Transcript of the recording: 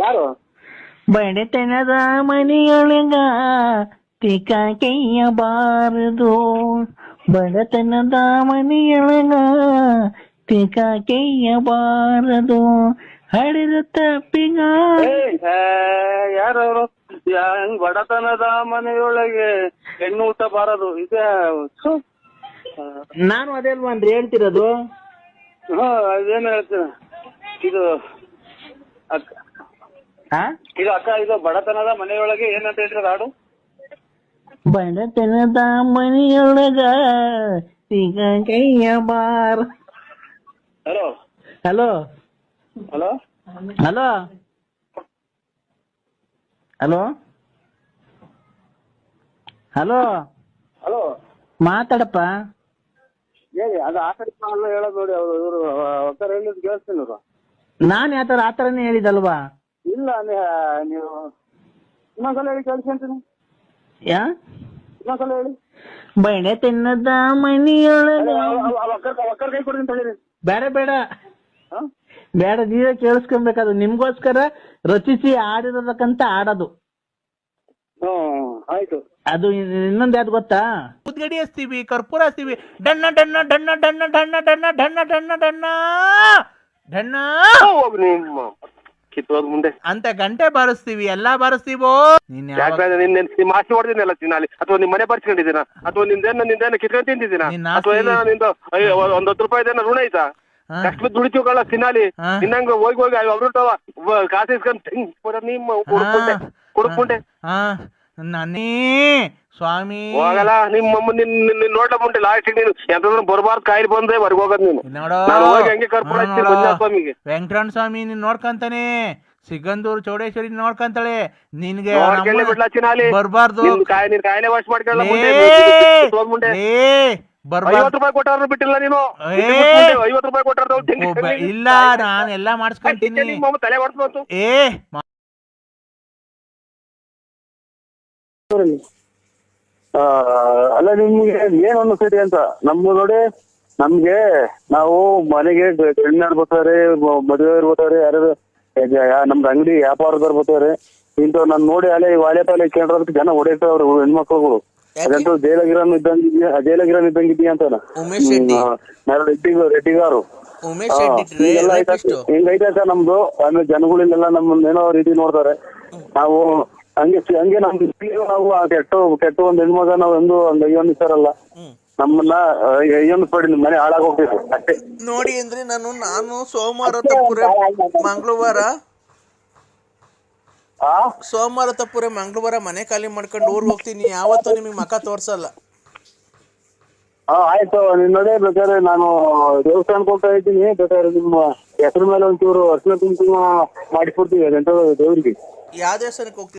ಯಾರು? ಬಡತನದ ಮನೆಯೊಳಗ ತಿಕಾಕೆಯ್ಯಬಾರದು, ಬಡತನದ ಮನೆಯೊಳಗ ತಿಕಾಕೆಯ್ಯಬಾರದು, ಹಡಿದ ತಪ್ಪಿಗ. ಯಾರು ಬಡತನದ ಮನೆಯೊಳಗೆ ಹೆಣ್ಣು ಊಟ ಬಾರದು ಇದೆ. ನಾನು ಅದೇ ಅಲ್ವಾನ್ರಿ ಹೇಳ್ತಿರೋದು. ಅದೇನು ಹೇಳ್ತೀನಿ ಇದು ಅಕ್ಕ, ಇದು ಅಕ್ಕ, ಇದು ಬಡತನದ ಮನೆಯೊಳಗೆ ಏನಂತ ಹೇಳ್ತಿರೋದು ಹಾಡು? ಬಡತನದ ಮನೆಯೊಳಗ ತಿಕಾಕೆಯ್ಯಬಾರ. Hello hello hello hello hello hello hello ಮಾತಾಡಪ್ಪ. ಹೇಳಿ, ಅದು ಆ ಕಡೆ ಅಲ್ಲ ಹೇಳೋದು ನೋಡಿ. ಇವರು ಒಕ್ಕರ್ ಹೇಳಿದ್ ಕೇಳಿಸ್ತೀನಿ ಇವರು. ನಾನು ಯಾತರ ಆ ಥರನೇ ಹೇಳಿದಲ್ವಾ? ಇಲ್ಲ, ನೀವು ಇನ್ನೊಂದ್ಸಲ ಹೇಳಿ ಕೇಳಿಸ್ಕೊಂತೀನಿ. ಇನ್ನೊಂದ್ಸಲ ಹೇಳಿ. ಬಡತನದ ಮನೆಯೊಳಗ. ಒಕ್ಕರ್ ಕೈ ಕೊಡ್ತೀನಿ ತಡೀರಿ. ಬೇಡ ಬೇಡ ಬೇಡ, ನೀವೇ ಕೇಳಿಸ್ಕೊಬೇಕಾದ್ರು. ನಿಮ್ಗೋಸ್ಕರ ರಚಿಸಿ ಆಡಿರೋದಕ್ಕಂತ ಆಡೋದು. ಆಯ್ತು. ಅದು ಇನ್ನೊಂದು ಯಾವ್ದು ಗೊತ್ತಾ? ಉದ್ಗಡಿ ಹಚ್ತೀವಿ, ಕರ್ಪೂರ ಹಚ್ತೀವಿ, ಡಣ್ಣ ಡಣ್ಣ ಡಣ್ಣ ಡಣ್ಣ ಡಣ್ಣ ಡಣ್ಣ ಡಣ್ಣ ಡಣ್ಣ ಡಣ್ಣ ಡಣ್ಣ ಕಿತ್ತೋದ್ ಮುಂದೆ ಅಂತ ಗಂಟೆ ಬಾರಿಸ್ತೀವಿ, ಎಲ್ಲಾ ಬಾರಿಸ್ತೀವೋ. ಮಾಸಿ ಹೊಡೆದಿನಲ್ಲ ತಿನ್ನಾಲಿ, ಅಥವಾ ನಿಮ್ ಮನೆ ಬರ್ಸ್ಕೊಂಡಿದ್ದೀನ, ಅಥವಾ ನಿಂದೇನ ಕಿತ್ಕೊಂಡ್ ತಿಂದಿದ್ದೀನ, ಅಥವಾ ಏನೋ ನಿಂದು ಒಂದ್ 10 ರೂಪಾಯಿ ಋಣ ಐತಾ? ಕಷ್ಟ ದುಡಿತೀವಲ್ಲ ತಿನ್ನಾಲಿ. ನಿನ್ನಂಗ ಹೋಗಿ ಅವ್ರಿರ್ತಾವ ಕಾಸು ಇಸ್ಕೊಂಡ್ ನಿಮ್ಮ ಕುಡ್ಕೊಂಡೆ ನಾನೇ ಸ್ವಾಮಿ ಹೋಗಲ್ಲ. ನಿಮ್ಮಮ್ಮ ನಿನ್ನ ನೋಡ್ಲ ಮುಂದೆ ಲಾಸ್ಟ್ ನೀನು ಎಂತ ಬರ್ಬಾರ್ದು ಕಾಯಿಲೆ ಬಂದ್ರೆ ಹೊರಗೆ ಹೋಗೋದ್ ನೀನು. ಹಂಗೆ ಕರ್ಪೂರ ಸ್ವಾಮಿಗೆ ವೆಂಕಟರಮಣ ಸ್ವಾಮಿ ನೀನ್ ನೋಡ್ಕಂತಾನೆ, ಸಿಗಂದೂರು ಚೌಡೇಶ್ವರಿ ನೋಡ್ಕಂತಾಳೆ. ನಿನ್ಗೆ ಬರ್ಬಾರ್ದು. ಕಾಯಿಲೆ ವಾಶ್ ಮಾಡ್ಕೊಳ್ಳ. 50 ರೂಪಾಯಿ ಕೊಟ್ಟವ್ರು ಬಿಟ್ಟಿಲ್ಲ ನೀನು. 50 ರೂಪಾಯಿ ಕೊಟ್ಟವ್ರು ಇಲ್ಲ, ನಾನು ಎಲ್ಲಾ ಮಾಡಿಸ್ಕೊಂತೀನಿ. ತಲೆ ಹೊಡ್ತು. ಅಲ್ಲ, ನಿಮ್ಗೆ ಏನ್ ಅನಿಸ್ತೈತಿ ಅಂತ ನಮ್ಮ ನೋಡಿ. ನಮ್ಗೆ ನಾವು ಮನೆಗೆ ಹೆಣ್ಣಾಡ್ ಬರ್ತಾರೆ, ಮದುವೆ ಬರ್ತಾರೆ, ಯಾರು ನಮ್ದು ಅಂಗಡಿ ವ್ಯಾಪಾರದವ್ರು ಬರ್ತಾರೆ. ಇಂಥವ್ ನಾನು ನೋಡಿ ಅಲ್ಲೇ ವಾಲೆ ಪಾಲೆ ಕೇಳೋದಕ್ಕೆ ಜನ ಹೊಡೆಯವ್ರು ಹೆಣ್ಮಕ್ಳುಗಳು. ಅದಂತೂ ಜೈಲಗಿರನ್ ಇದ್ದಂಗಿದ್ದೀಯ ಅಂತ ರೆಡ್ಡಿಗಾರು ಹಿಂಗೈತೆ ಸರ್ ನಮ್ದು. ಆಮೇಲೆ ಜನಗಳಿಗೆಲ್ಲ ನಮ್ಮನ್ನೇನೋ ರೀತಿ ನೋಡ್ತಾರೆ. ನಾವು ಹಂಗೆ ನಾವು ಕೆಟ್ಟ ಒಂದ್ ಹೆಣ್ಮಗ ನಾವ್ ಎಂದು ಒಂದ್ ಅಯ್ಯೋನ್ನಿಸ್ತಾರಲ್ಲ, ನಮ್ಮನ್ನ ಅಯ್ಯೋನ್ನಿಸ್ಬೇಡಿ, ನಿಮ್ ಮನೆ ಹಾಳಾಗೋಗ್ಬೇಕು ಅಷ್ಟೇ ನೋಡಿ. ಅಂದ್ರೆ ನಾನು ಸೋಮವಾರ ತಪ್ಪುರೆ ಮಂಗಳವಾರ ಮನೆ ಖಾಲಿ ಮಾಡ್ಕೊಂಡು ಊರ್ಗ್ ಹೋಗ್ತೀನಿ. ಯಾವತ್ತೂ ನಿಮಗ್ ಮಕ ತೋರ್ಸಲ್ಲ. ಆಯ್ತು. ನಿನ್ ನೋಡಿ ಬೇಕಾದ್ರೆ ನಾನು ದೇವಸ್ಥಾನಕ್ಕೆ ಹೋಗ್ತಾ ಇದ್ದೀನಿ. ಬೇಕಾದ್ರೆ ನಿಮ್ಮ ಹೆಸರು ಮೇಲೆ ಒಂಚೂರು ಅರ್ಶಿನ ಕುಂಕುಮ ಮಾಡಿಸ್ಕೊಡ್ತೀವಿ. ಅದಂತ ದೇವ್ರಿಗೆ. ಯಾವ ದೇವಸ್ಥಾನಕ್ಕೆ ಹೋಗ್ತೀನಿ?